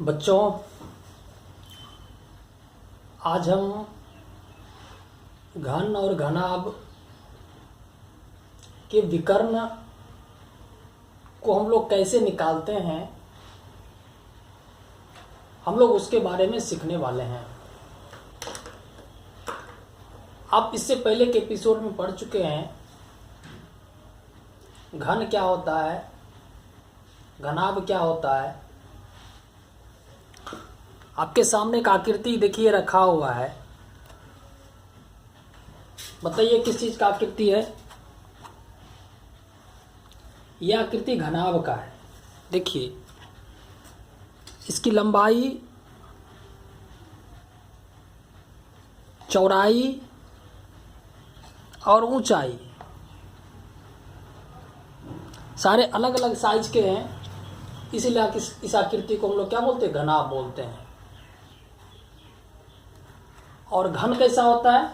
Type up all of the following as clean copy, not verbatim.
बच्चों, आज हम घन और घनाभ के विकर्ण को हम लोग कैसे निकालते हैं, हम लोग उसके बारे में सीखने वाले हैं। आप इससे पहले के एपिसोड में पढ़ चुके हैं घन क्या होता है, घनाभ क्या होता है। आपके सामने एक आकृति देखिए रखा हुआ है, बताइए किस चीज का आकृति है। यह आकृति घनाभ का है। देखिए इसकी लंबाई, चौड़ाई और ऊंचाई सारे अलग अलग साइज के हैं, इसीलिए इस आकृति को हम लोग क्या बोलते हैं, घनाभ बोलते हैं। और घन कैसा होता है,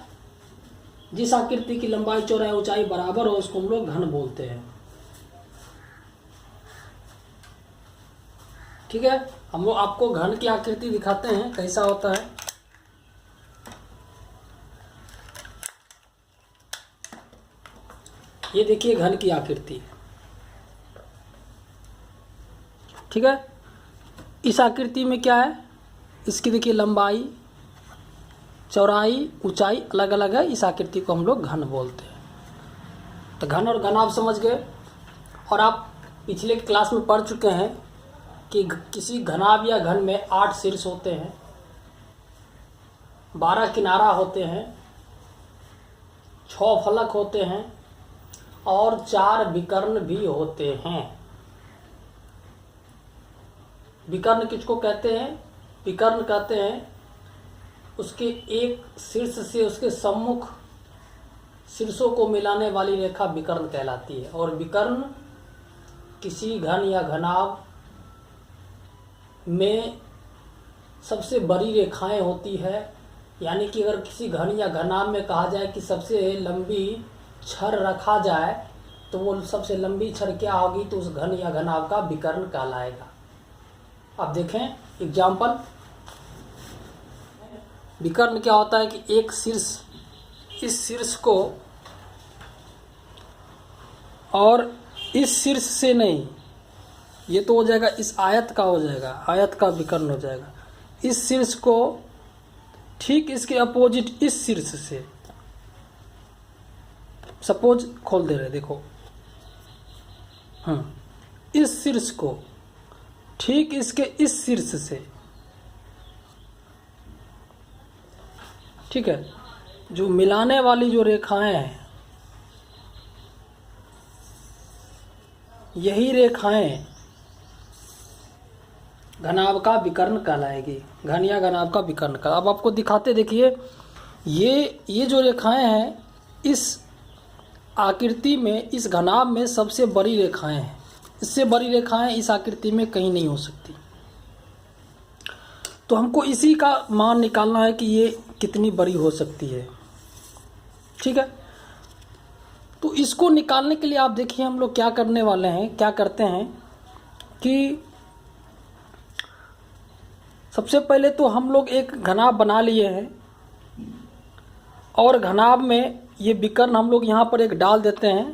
जिस आकृति की लंबाई, चौड़ाई, ऊंचाई बराबर हो उसको हम लोग घन बोलते हैं। ठीक है, हम लोग आपको घन की आकृति दिखाते हैं कैसा होता है। ये देखिए घन की आकृति, ठीक है। इस आकृति में क्या है, इसकी देखिए लंबाई, चौड़ाई, ऊंचाई अलग अलग है, इस आकृति को हम लोग घन बोलते हैं। तो घन और घनाभ समझ गए। और आप पिछले क्लास में पढ़ चुके हैं कि किसी घनाभ या घन में 8 शीर्ष होते हैं, 12 किनारा होते हैं, 6 फलक होते हैं और 4 विकर्ण भी होते हैं। विकर्ण किसको कहते हैं, विकर्ण कहते हैं उसके एक शीर्ष से उसके सम्मुख शीर्षों को मिलाने वाली रेखा विकर्ण कहलाती है। और विकर्ण किसी घन या घनाभ में सबसे बड़ी रेखाएं होती है। यानी कि अगर किसी घन या घनाभ में कहा जाए कि सबसे लंबी छड़ रखा जाए तो वो सबसे लंबी छड़ क्या होगी, तो उस घन या घनाभ का विकर्ण कहलाएगा। अब देखें एग्जाम्पल। विकर्ण क्या होता है कि एक शीर्ष, इस शीर्ष को और इस शीर्ष से नहीं, ये तो हो जाएगा इस आयत का, हो जाएगा आयत का विकर्ण हो जाएगा। इस शीर्ष को ठीक इसके अपोजिट इस शीर्ष से, सपोज खोल दे रहे, देखो इस शीर्ष को ठीक इसके इस शीर्ष से, ठीक है, जो मिलाने वाली जो रेखाएं हैं, यही रेखाएं घनाभ का विकर्ण कहलाएगी, घन या घनाभ का विकर्ण का। अब आपको दिखाते, देखिए ये जो रेखाएं हैं इस आकृति में, इस घनाभ में सबसे बड़ी रेखाएं हैं। इससे बड़ी रेखाएं इस आकृति में कहीं नहीं हो सकती। तो हमको इसी का मान निकालना है कि ये कितनी बड़ी हो सकती है। ठीक है, तो इसको निकालने के लिए आप देखिए हम लोग क्या करने वाले हैं, क्या करते हैं कि सबसे पहले तो हम लोग एक घनाभ बना लिए हैं और घनाभ में ये विकर्ण हम लोग यहाँ पर एक डाल देते हैं।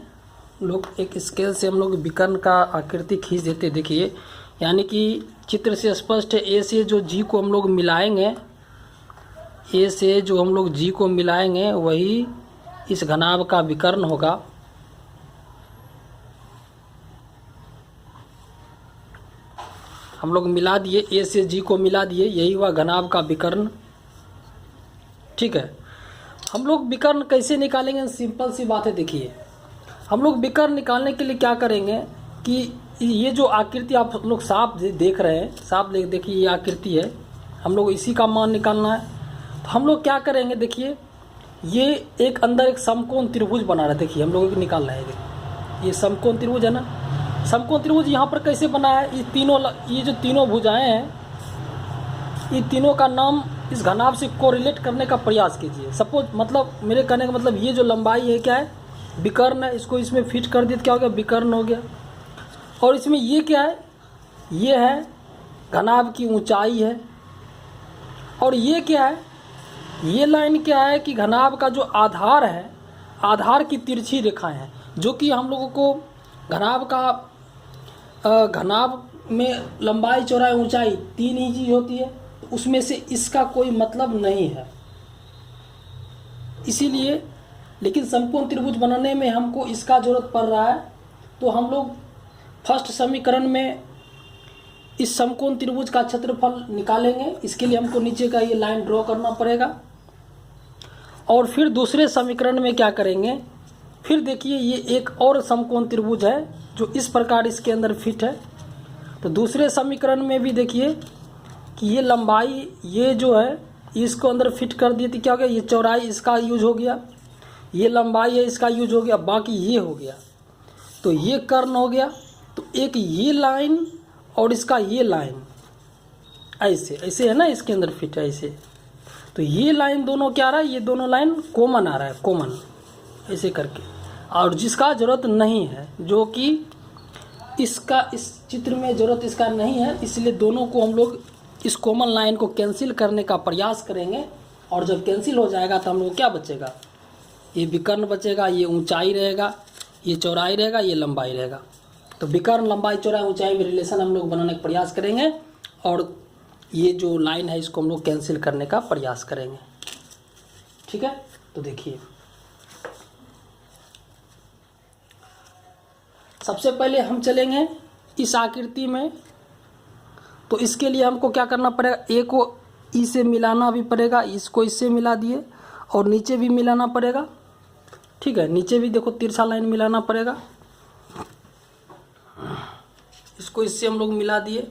हम लोग एक स्केल से हम लोग विकर्ण का आकृति खींच देते हैं। देखिए यानी कि चित्र से स्पष्ट है, ए से जो जी को हम लोग मिलाएंगे, ए से जो हम लोग जी को मिलाएंगे वही इस घनाभ का विकर्ण होगा। हम लोग मिला दिए, ए से जी को मिला दिए, यही हुआ घनाभ का विकर्ण। ठीक है, हम लोग विकर्ण कैसे निकालेंगे, सिंपल सी बात है। देखिए हम लोग विकर्ण निकालने के लिए क्या करेंगे कि ये जो आकृति आप लोग साफ देख रहे हैं, साफ देखिए ये आकृति है, हम लोग इसी का मान निकालना है। तो हम लोग क्या करेंगे, देखिए ये एक अंदर एक समकोण त्रिभुज बना रहा है। देखिए हम लोगों को निकालना है, ये समकोण त्रिभुज है ना। समकोण त्रिभुज यहाँ पर कैसे बना है, ये जो तीनों भुजाएं हैं, ये तीनों का नाम इस घनाभ से कोरिलेट करने का प्रयास कीजिए। सपोज, मतलब मेरे कहने का मतलब ये जो लंबाई है क्या है, विकर्ण है, इसको इसमें फिट कर दिए तो क्या हो गया, विकर्ण हो गया। और इसमें ये क्या है, ये है घनाभ की ऊंचाई है। और ये क्या है, ये लाइन क्या है कि घनाभ का जो आधार है, आधार की तिरछी रेखाएं हैं, जो कि हम लोगों को घनाभ का घनाभ में लंबाई चौड़ाई ऊंचाई 3 ही चीज होती है, तो उसमें से इसका कोई मतलब नहीं है। इसीलिए लेकिन समकोण त्रिभुज बनाने में हमको इसका जरूरत पड़ रहा है, तो हम लोग फर्स्ट समीकरण में इस समकोण त्रिभुज का क्षेत्रफल निकालेंगे। इसके लिए हमको नीचे का ये लाइन ड्रॉ करना पड़ेगा। और फिर दूसरे समीकरण में क्या करेंगे, फिर देखिए ये एक और समकोण त्रिभुज है जो इस प्रकार इसके अंदर फिट है। तो दूसरे समीकरण में भी देखिए कि ये लंबाई ये जो है इसको अंदर फिट कर दिए, तो क्या हो गया, ये चौड़ाई इसका यूज हो गया, ये लंबाई है इसका यूज हो गया, बाकी ये हो गया। तो ये कर्ण हो गया। तो एक ये लाइन और इसका ये लाइन ऐसे ऐसे है ना, इसके अंदर फिट है ऐसे। तो ये लाइन दोनों क्या आ रहा है, ये दोनों लाइन कॉमन आ रहा है, कॉमन ऐसे करके। और जिसका ज़रूरत नहीं है, जो कि इसका इस चित्र में ज़रूरत इसका नहीं है, इसलिए दोनों को हम लोग इस कॉमन लाइन को कैंसिल करने का प्रयास करेंगे। और जब कैंसिल हो जाएगा तो हम लोग क्या बचेगा, ये विकर्ण बचेगा, ये ऊंचाई रहेगा, ये चौड़ाई रहेगा, ये लंबाई रहेगा। तो विकर्ण लंबाई चौड़ाई ऊंचाई में रिलेशन हम लोग बनाने का प्रयास करेंगे और ये जो लाइन है इसको हम लोग कैंसिल करने का प्रयास करेंगे। ठीक है, तो देखिए सबसे पहले हम चलेंगे इस आकृति में। तो इसके लिए हमको क्या करना पड़ेगा, ए को ई से मिलाना भी पड़ेगा, इसको इससे मिला दिए और नीचे भी मिलाना पड़ेगा। ठीक है, नीचे भी देखो तिरछा लाइन मिलाना पड़ेगा, इसको इससे हम लोग मिला दिए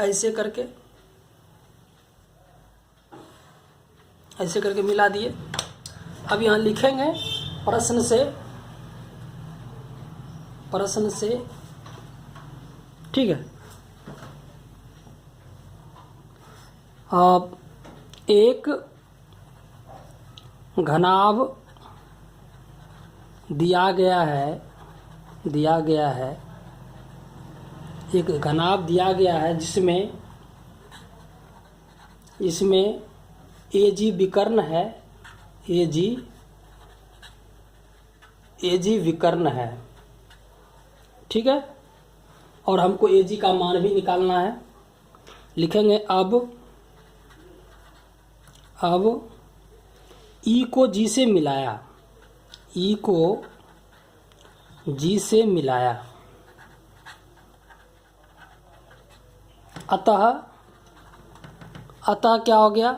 ऐसे करके, ऐसे करके मिला दिए। अब यहाँ लिखेंगे प्रश्न से, ठीक है। अब एक घनाभ दिया गया है, एक घनाभ दिया गया है जिसमें AG विकर्ण है, AG विकर्ण है, ठीक है। और हमको AG का मान भी निकालना है। लिखेंगे अब E को G से मिलाया, E को G से मिलाया, अतः क्या हो गया,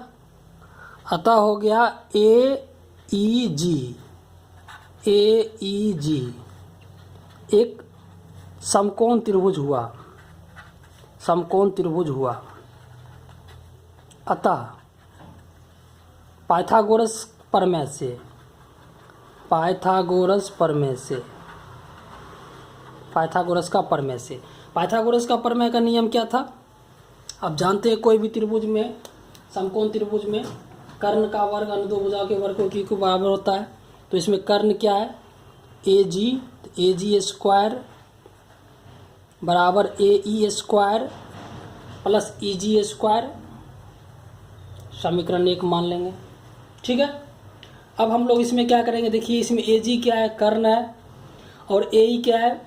अतः हो गया AEG एक समकोण त्रिभुज हुआ। अतः पाइथागोरस का प्रमेय का नियम क्या था, अब जानते हैं। कोई भी त्रिभुज में, समकोण त्रिभुज में कर्ण का वर्ग अन्य दो भुजाओं के वर्गों की को बराबर होता है। तो इसमें कर्ण क्या है, AG स्क्वायर बराबर AE square plus EG square, समीकरण 1 मान लेंगे। ठीक है, अब हम लोग इसमें क्या करेंगे, देखिए इसमें AG क्या है, कर्ण है, और AE क्या है,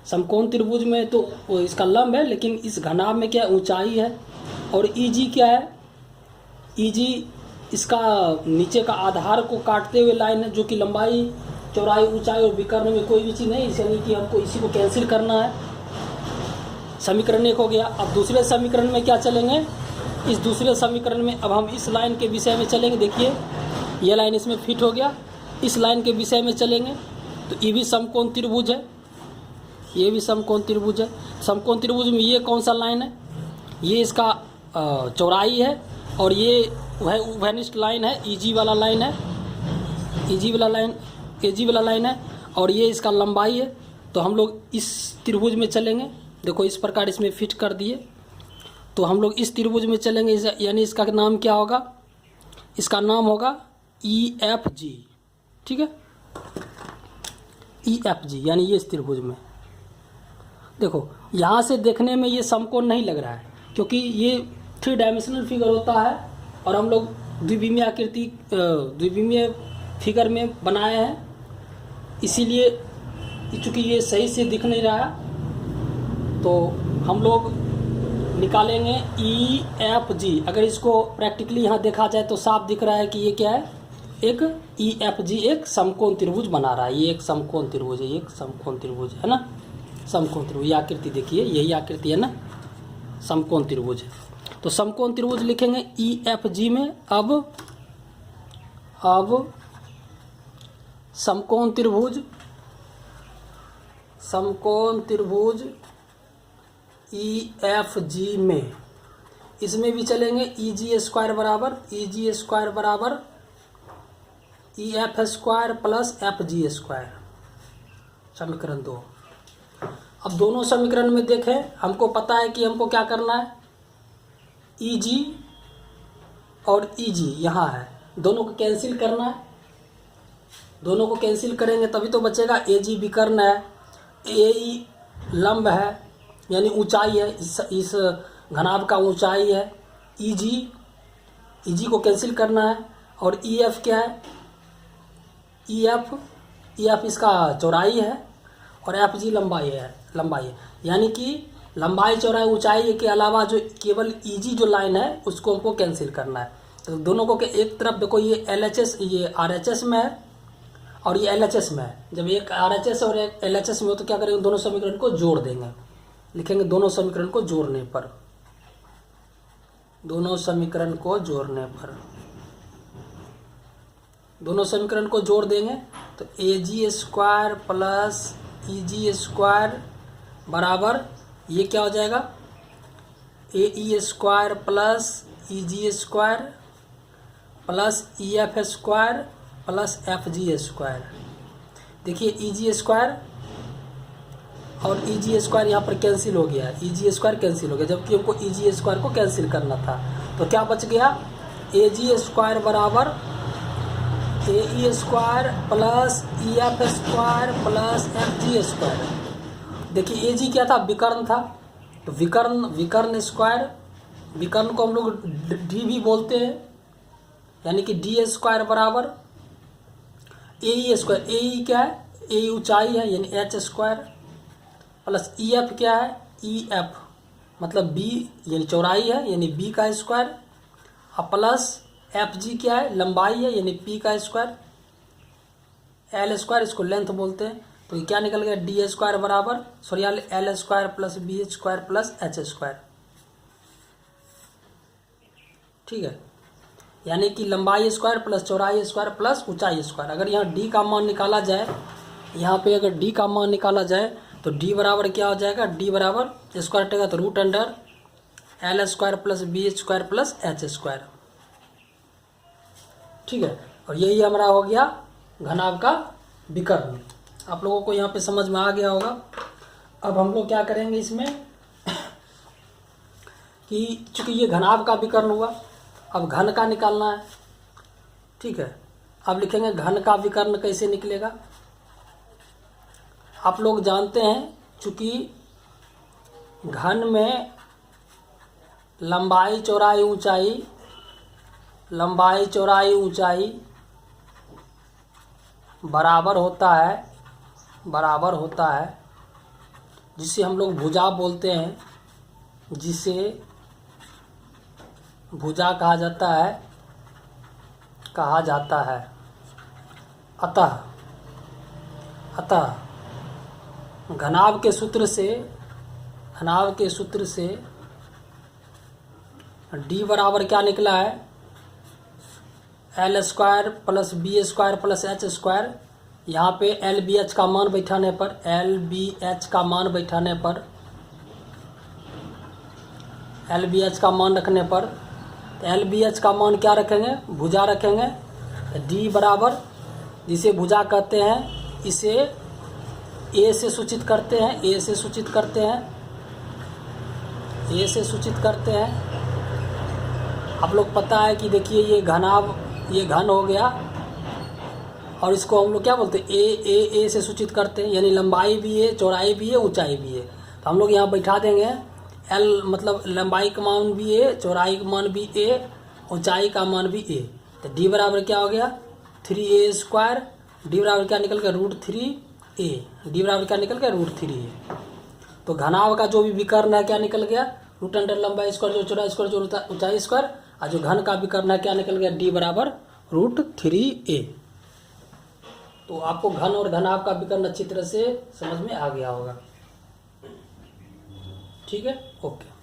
समकोण त्रिभुज में तो वो इसका लंब है, लेकिन इस घनाभ में क्या है, ऊंचाई है। और EG क्या है, EG इसका नीचे का आधार को काटते हुए लाइन है, जो कि लंबाई चौड़ाई ऊंचाई और विकर्ण में कोई भी चीज़ नहीं, यानी कि हमको इसी को कैंसिल करना है। समीकरण 1 हो गया। अब दूसरे समीकरण में क्या चलेंगे, इस दूसरे समीकरण में अब हम इस लाइन के विषय में चलेंगे। देखिए ये लाइन इसमें फिट हो गया, इस लाइन के विषय में चलेंगे। तो ये भी समकोण त्रिभुज है, ये भी समकोण त्रिभुज है। समकोण त्रिभुज में ये कौन सा लाइन है, ये इसका चौड़ाई है, और ये वह उभयनिष्ठ लाइन है, EG वाला लाइन है, AG वाला लाइन है, और ये इसका लंबाई है। तो हम लोग इस त्रिभुज में चलेंगे। देखो इस प्रकार इसमें फिट कर दिए। तो हम लोग इस त्रिभुज में चलेंगे, यानी इसका नाम क्या होगा, इसका नाम होगा EFG। ठीक है, EFG यानी ये इस त्रिभुज में। देखो यहाँ से देखने में ये समकोण नहीं लग रहा है, क्योंकि ये 3 डायमेंशनल फिगर होता है और हम लोग द्विविमीय फिगर में बनाए हैं, इसीलिए चूँकि ये सही से दिख नहीं रहा है तो हम लोग निकालेंगे EFG। अगर इसको प्रैक्टिकली यहाँ देखा जाए तो साफ दिख रहा है कि ये क्या है, एक EFG एक समकोण त्रिभुज बना रहा है। ये एक समकोण त्रिभुज है, एक समकोण त्रिभुज है ना, समकोण त्रिभुज। ये आकृति देखिए, यही आकृति है ना, समकोण त्रिभुज है। तो समकोण त्रिभुज लिखेंगे EFG में। अब समकोण त्रिभुज EFG में, इसमें भी चलेंगे EG स्क्वायर बराबर EF square plus FG square, समीकरण 2। अब दोनों समीकरण में देखें, हमको पता है कि हमको क्या करना है, EG और EG यहाँ है, दोनों को कैंसिल करना है। दोनों को कैंसिल करेंगे तभी तो बचेगा। AG विकर्ण है, AE लंब है यानी ऊंचाई है, इस घनाभ का ऊंचाई है। EG को कैंसिल करना है। और EF क्या है, EF इसका चौड़ाई है और FG लंबाई है। यानी कि लंबाई चौड़ाई ऊंचाई के अलावा जो केवल EG जो लाइन है उसको हमको कैंसिल करना है। तो दोनों को एक तरफ देखो, ये LHS ये RHS में है और ये LHS में है। जब एक RHS और एक LHS में हो तो क्या करेंगे, दोनों समीकरण को जोड़ देंगे। लिखेंगे दोनों समीकरण को जोड़ने पर, दोनों समीकरण को जोड़ देंगे तो AG square plus EG square बराबर ये क्या हो जाएगा, AE square plus EG square plus EF square plus FG square. देखिए EG स्क्वायर और EG स्क्वायर यहाँ पर कैंसिल हो गया, EG स्क्वायर कैंसिल हो गया, जबकि हमको EG स्क्वायर को कैंसिल करना था। तो क्या बच गया, AG स्क्वायर बराबर AE square plus EF square plus FG square. देखिए AG क्या था, विकर्ण था, तो विकर्ण स्क्वायर, विकर्ण को हम लोग D भी बोलते हैं, यानी कि D स्क्वायर बराबर AE स्क्वायर। AE क्या है, AE ऊंचाई है यानी H स्क्वायर प्लस EF क्या है, EF मतलब B यानी चौड़ाई है यानी B का स्क्वायर, और प्लस FG क्या है, लंबाई है यानी P का स्क्वायर, L स्क्वायर इसको लेंथ बोलते हैं। तो ये क्या निकल गया, D स्क्वायर बराबर L square plus B square plus H square. ठीक है, यानी कि लंबाई स्क्वायर प्लस चौड़ाई स्क्वायर प्लस ऊंचाई स्क्वायर। अगर यहाँ D का मान निकाला जाए, यहाँ पे अगर D का मान निकाला जाए तो D बराबर क्या हो जाएगा, D बराबर स्क्वायर हटेगा तो root under L square plus B square plus H square. ठीक है, और यही हमारा हो गया घनाभ का विकर्ण। आप लोगों को यहाँ पे समझ में आ गया होगा। अब हम लोग क्या करेंगे इसमें कि चूंकि ये घनाभ का विकर्ण हुआ, अब घन का निकालना है। ठीक है, अब लिखेंगे घन का विकर्ण कैसे निकलेगा। आप लोग जानते हैं चूंकि घन में लंबाई चौड़ाई ऊंचाई बराबर होता है, जिसे हम लोग भुजा बोलते हैं, जिसे भुजा कहा जाता है। अतः घनाभ के सूत्र से D बराबर क्या निकला है, L square plus B square plus H square. यहाँ पे LBH का मान बैठाने रखने पर LBH का मान क्या रखेंगे, भुजा रखेंगे। D बराबर, जिसे भुजा कहते हैं, इसे A से सूचित करते हैं। आप लोग पता है कि देखिए ये घन हो गया और इसको हम लोग क्या बोलते हैं, ए से सूचित करते हैं, यानी लंबाई भी है, चौड़ाई भी है, ऊंचाई भी है। तो हम लोग यहाँ बैठा देंगे एल मतलब लंबाई का मान भी ए, चौड़ाई का मान भी ए, ऊंचाई का मान भी ए। तो डी बराबर क्या हो गया 3a²। डी बराबर क्या निकल गया √3a। डी बराबर क्या निकल गया √3a। तो घनाभ का जो भी विकर्ण है क्या निकल गया रूट अंडर लंबाई स्क्वायर जो चौड़ाई स्क्वायर जो ऊंचाई स्क्वायर, और जो घन का विकर्ण है क्या निकल गया डी बराबर √3a। तो आपको घन और घनाभ का विकर्ण अच्छी तरह से समझ में आ गया होगा। ठीक है, ओके।